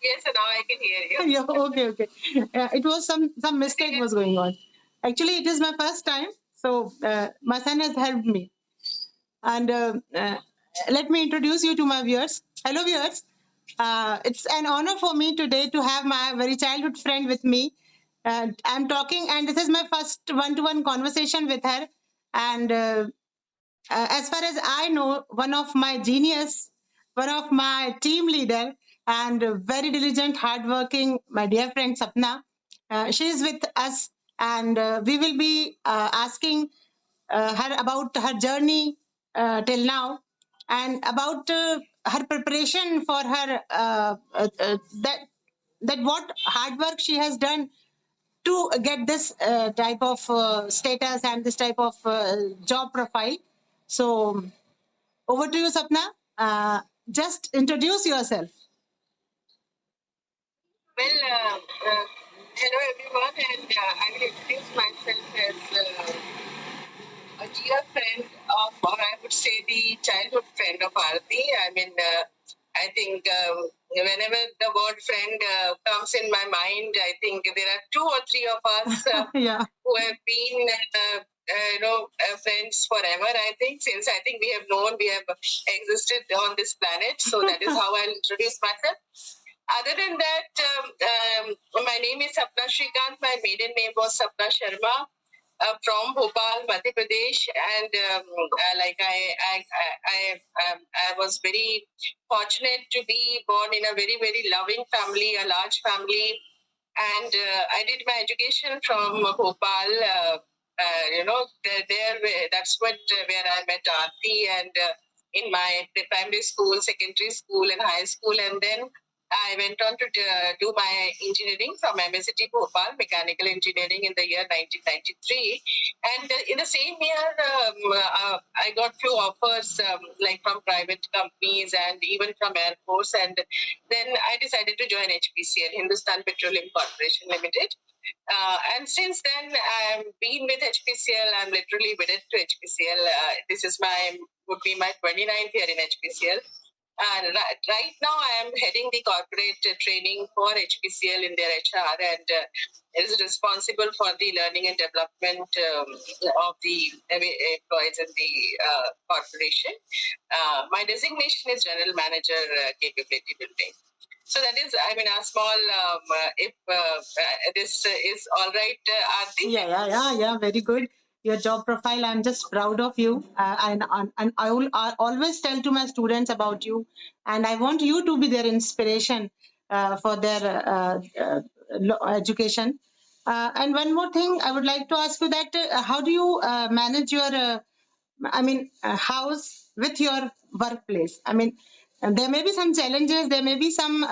Yes, and now I can hear you. Yeah, okay. It was some mistake was going on. Actually, it is my first time, so my son has helped me. And let me introduce you to my viewers. Hello, viewers. It's an honor for me today to have my very childhood friend with me. I'm talking, and this is my first one-to-one conversation with her. And as far as I know, one of my genius, one of my team leader, and very diligent, hardworking, my dear friend Sapna. She is with us, and we will be asking her about her journey till now, and about her preparation for her that what hard work she has done to get this type of status and this type of job profile. So over to you, Sapna. Just introduce yourself. Well, hello everyone, and I will introduce myself as a dear friend of, or I would say the childhood friend of Aarti. I mean, I think whenever the word friend comes in my mind, I think there are two or three of us yeah, who have been friends forever. I think since I think we have existed on this planet. So that is how I'll introduce myself. Other than that, my name is Sapna Shrikant. My maiden name was Sapna Sharma. From Bhopal, Madhya Pradesh, and I was very fortunate to be born in a very very loving family, a large family, and I did my education from Bhopal. That's where I met Aarti, and in my primary school, secondary school, and high school, and then I went on to do my engineering from MSCT Bhopal, mechanical engineering in the year 1993. And in the same year, I got few offers like from private companies and even from Air Force. And then I decided to join HPCL, Hindustan Petroleum Corporation Ltd. And since then, I've been with HPCL. I'm literally wedded to HPCL. This is would be my 29th year in HPCL. And right now, I am heading the corporate training for HPCL in their HR, and is responsible for the learning and development of the employees in the corporation. My designation is General Manager, Capability Building. So that is, I mean, a small, if this is all right, Aarti? Yeah, very good. Your job profile, I'm just proud of you. And I will always tell to my students about you. And I want you to be their inspiration for their education. And one more thing, I would like to ask you that how do you manage your house with your workplace? I mean, there may be some challenges, there may be some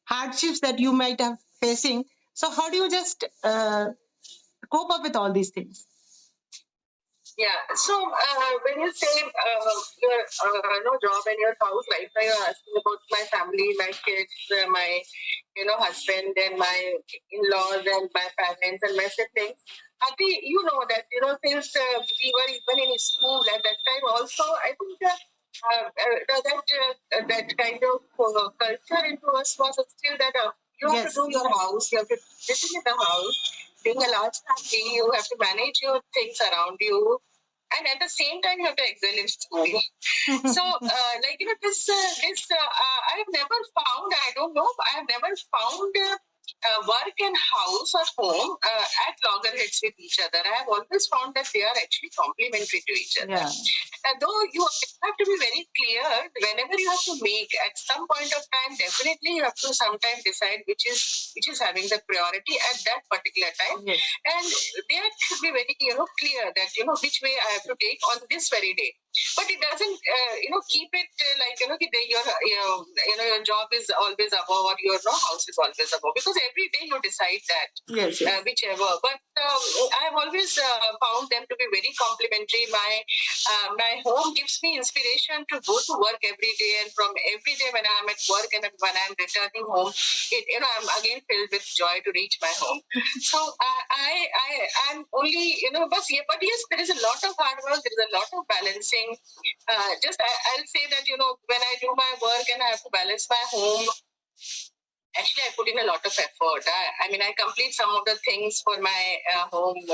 hardships that you might have facing. So how do you just cope up with all these things? Yeah. So when you say your job and your house life, you're asking about my family, my kids, my husband, and my in-laws, and my parents, and my siblings. Ati, you know that since we were even in school at that time, also I think that kind of culture into us was still that you have to do your house, you have to live in the house. Being a large family, you have to manage your things around you, and at the same time you have to excel in school. So I have never found, I don't know, I have never found work and house or home at loggerheads with each other. I have always found that they are actually complementary to each other. Yeah. Though you have to be very clear whenever you have to make at some point of time, definitely you have to sometimes decide which is having the priority at that particular time. Yes. And there should be very clear that which way I have to take on this very day. But it doesn't keep it your job is always above, or your house is always above, because every day you decide that. Yes. Whichever. But I have always found them to be very complementary. My home gives me inspiration to go to work every day, and from every day when I'm at work and when I'm returning home, I'm again filled with joy to reach my home. So I'm only but yes, there is a lot of hard work, there is a lot of balancing. I'll say that when I do my work and I have to balance my home put in a lot of effort. I mean, I complete some of the things for my home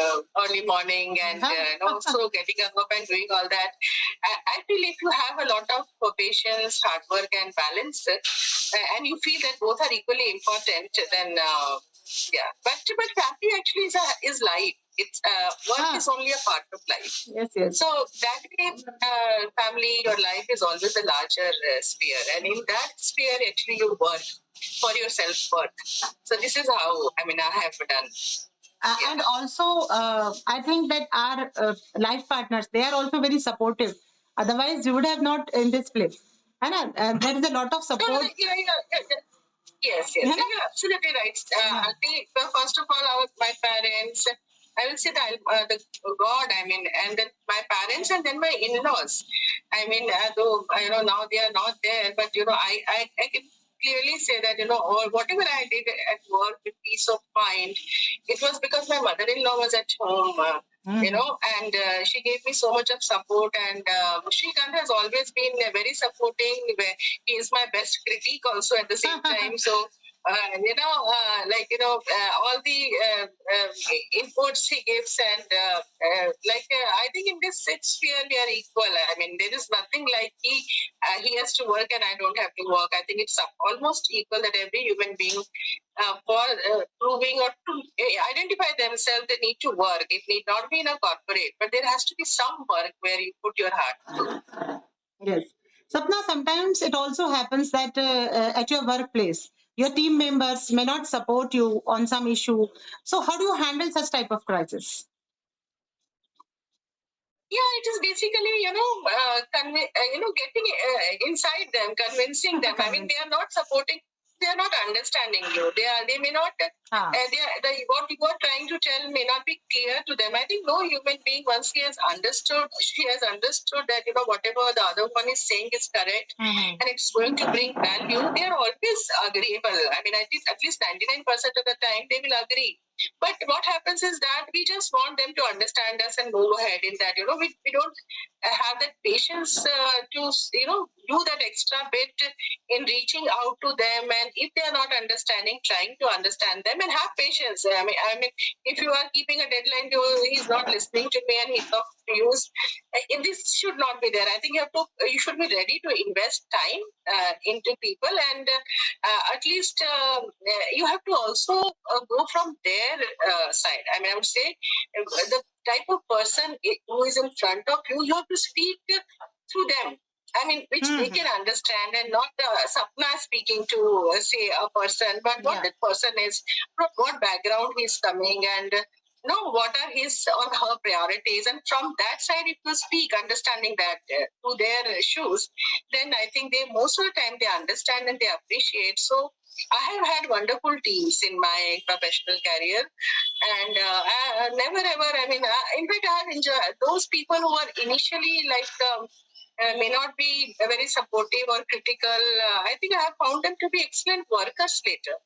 early morning and so getting up and doing all that. I feel if you have a lot of patience, hard work, and balance, and you feel that both are equally important, then yeah. But family actually is life. It's work is only a part of life. Yes, yes. So that way, family, your life is always a larger sphere, and in that sphere, actually, you work for your self-worth. So this is how I have done. And also, I think that our life partners, they are also very supportive. Otherwise, you would have not in this place. And there is a lot of support. Yes, you're absolutely right. I think, first of all, my parents, I will say that the God, and then my parents, and then my in-laws. Though now they are not there, but I can clearly say that or whatever I did at work with peace of mind, it was because my mother-in-law was at home. And she gave me so much of support, and Shrikant has always been very supporting. He is my best critique also at the same time. So, all the inputs he gives, and I think in this sphere we are equal. There is nothing like he has to work and I don't have to work. I think it's almost equal that every human being for proving or to identify themselves, they need to work. It need not be in a corporate, but there has to be some work where you put your heart to. Yes. Sapna, sometimes it also happens that at your workplace, your team members may not support you on some issue. So how do you handle such type of crisis? Yeah, it is basically, getting inside them, convincing them. They are not supporting. They are not understanding you. They may not. What you are trying to tell may not be clear to them. I think no human being, once she has understood that whatever the other one is saying is correct, and it's going to bring value. They are always agreeable. I think at least 99% of the time they will agree. But what happens is that we just want them to understand us and move ahead in that. We don't have that patience to do that extra bit in reaching out to them, and if they are not understanding, trying to understand them and have patience. If you are keeping a deadline, he's not listening to me and he's not used. This should not be there. I think you should be ready to invest time into people, and at least you have to also go from their side. I would say the type of person who is in front of you, you have to speak through them. Which they can understand, and not Sapna speaking to, say, a person, but what that person is, from what background he's coming, and what are his or her priorities. And from that side, if you speak, understanding that to their shoes, then I think most of the time they understand and they appreciate. So I have had wonderful teams in my professional career, and I never ever, in fact, I have enjoyed those people who are initially may not be very supportive or critical. I think I have found them to be excellent workers later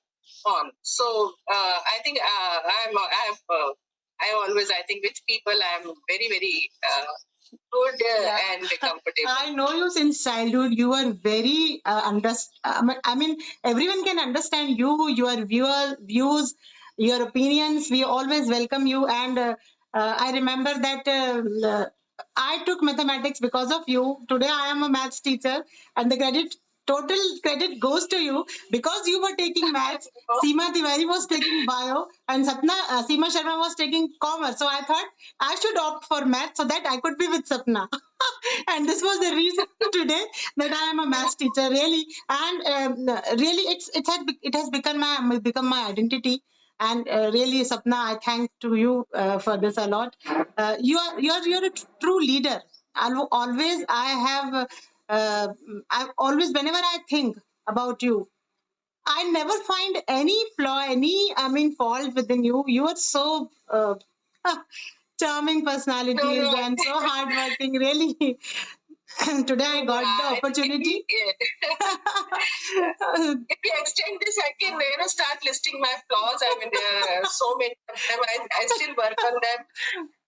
on. So I think I always, I think with people I am very, very good and comfortable. I know you since childhood. You are very everyone can understand you, your views, your opinions. We always welcome you, and I remember that I took mathematics because of you. Today I am a maths teacher, and the total credit goes to you because you were taking maths. Seema Tiwari was taking bio, and Seema Sharma was taking commerce. So I thought I should opt for maths so that I could be with Sapna. And this was the reason today that I am a maths teacher, really. And really, it has become my identity. And really, Sapna, I thank to you for this a lot. You're a true leader. I always, whenever I think about you, I never find any flaw, fault within you. You are so charming personalities and so hardworking. Really, today I got the opportunity. If you extend this, I can start listing my flaws. There are so many of them. I still work on them.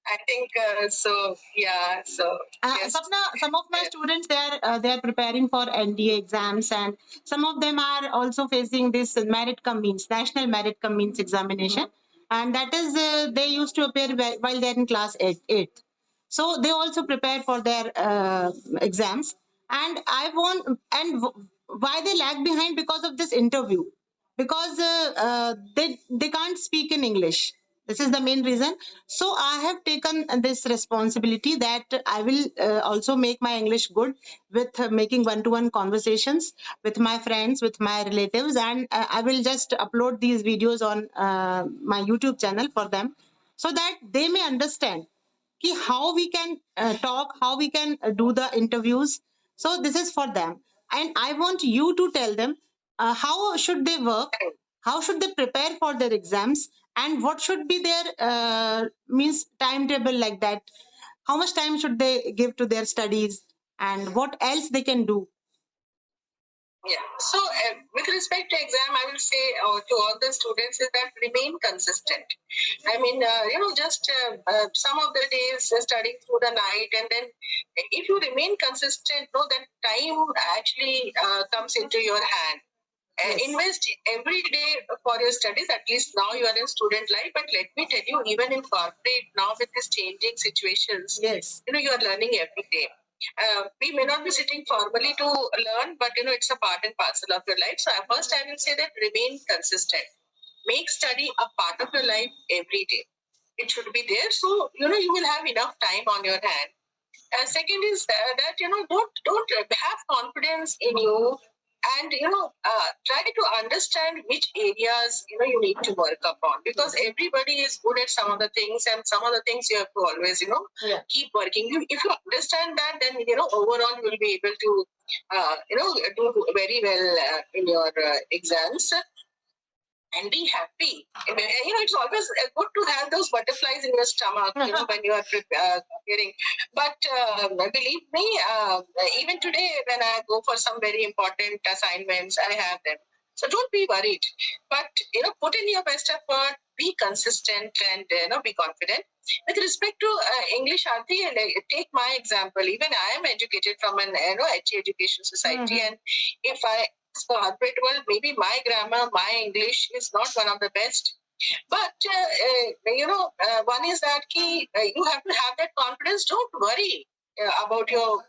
I think so. Yeah. So yes. Sapna, some of my students they are preparing for NDA exams, and some of them are also facing this merit cum means national merit cum means examination, and that is they used to appear while they're in class 8th. So they also prepare for their exams, and I want why they lag behind because of this interview, because they can't speak in English. This is the main reason. So I have taken this responsibility that I will also make my English good with making one-to-one conversations with my friends, with my relatives, and I will just upload these videos on my YouTube channel for them, so that they may understand how we can talk, how we can do the interviews. So this is for them, and I want you to tell them how should they work, how should they prepare for their exams, and what should be their means timetable, like that. How much time should they give to their studies, and what else they can do? Yeah. So, with respect to exam, I will say to all the students is that remain consistent. I mean, just some of the days studying through the night, and then if you remain consistent, know that time actually comes into your hand. Yes. Invest every day for your studies. At least now you are in student life, but let me tell you, even in corporate now with these changing situations, Yes. you are learning every day. We may not be sitting formally to learn, but it's a part and parcel of your life. So first I will say that remain consistent. Make study a part of your life every day. It should be there, so you will have enough time on your hand. Second is that don't have confidence in you, and try to understand which areas you need to work upon, because everybody is good at some of the things, and some of the things you have to always keep working. If you understand that, then overall you will be able to do very well in your exams and be happy. It's always good to have those butterflies in your stomach, when you are preparing. But believe me, even today, when I go for some very important assignments, I have them. So don't be worried. But put in your best effort, be consistent, and be confident. With respect to English, Aarti, take my example. Even I am educated from an HE Education Society, and if I corporate world, maybe my grammar, my English is not one of the best. But one is that you have to have that confidence. Don't worry about your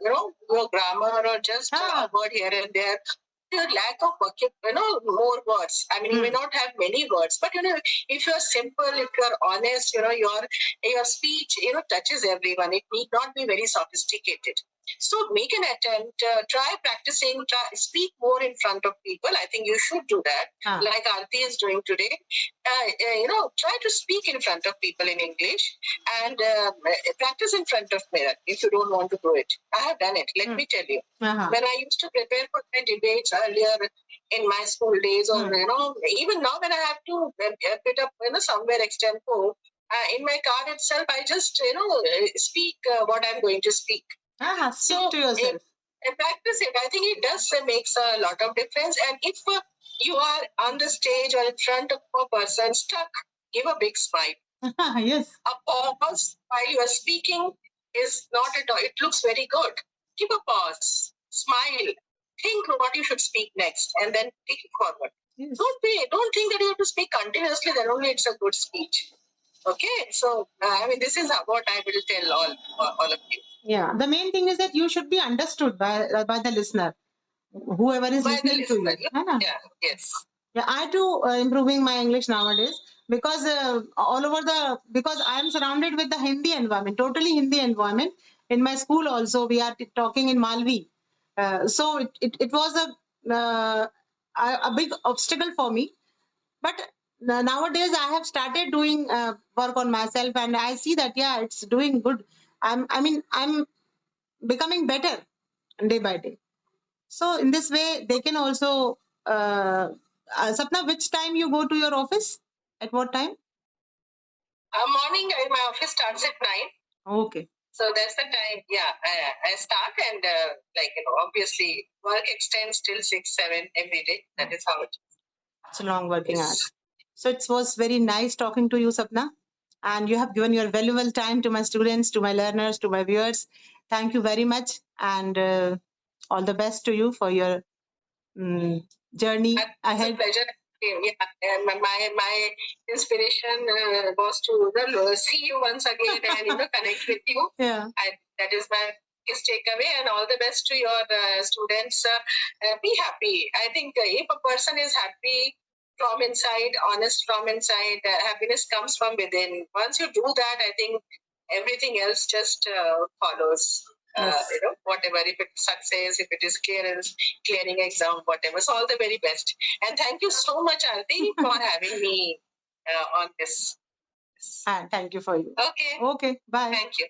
grammar or just a word here and there. Your lack of more words. I mean, you may not have many words, but if you're simple, if you're honest, your speech touches everyone. It need not be very sophisticated. So make an attempt, try practicing, speak more in front of people. I think you should do that, like Aarti is doing today. Try to speak in front of people in English, and practice in front of mirror if you don't want to do it. I have done it. Let me tell you. When I used to prepare for my debates earlier in my school days, or even now when I have to put up somewhere extempo, in my car itself, I just speak what I'm going to speak. Speak to yourself. Practice it. I think it does makes a lot of difference. And if you are on the stage or in front of a person stuck, give a big smile. Yes. A pause while you are speaking is not at all. It looks very good. Give a pause, smile, think what you should speak next, and then take it forward. Yes. Don't think that you have to speak continuously. Then only it's a good speech. Okay, so I mean, this is what I will tell all of you. Yeah, the main thing is that you should be understood by the listener, whoever is listening to you. Yeah, yes. Yeah, I too improving my English nowadays, because all over because I am surrounded with the Hindi environment, totally Hindi environment. In my school also, we are talking in Malvi. So it was a big obstacle for me. But nowadays I have started doing work on myself, and I see that yeah, it's doing good. I'm becoming better day by day. So in this way, they can also. Sapna, which time you go to your office? At what time? Morning, my office starts at 9. Okay. So that's the time. Yeah, I start, and obviously work extends till 6, 7 every day. That is how it is. It's a long working hours. So it was very nice talking to you, Sapna. and you have given your valuable time to my students, to my learners, to my viewers. Thank you very much, and all the best to you for your journey ahead. It's a pleasure. Yeah, my inspiration was to see you once again and connect with you. Yeah. That is my biggest takeaway, and all the best to your students. Be happy. I think if a person is happy from inside, honest from inside, happiness comes from within. Once you do that, I think everything else just follows. Yes. Whatever, if it's success, if it is clearing exam, whatever. So all the very best. And thank you so much, Aarti, for having me on this. Thank you for you. Okay. Okay, bye. Thank you.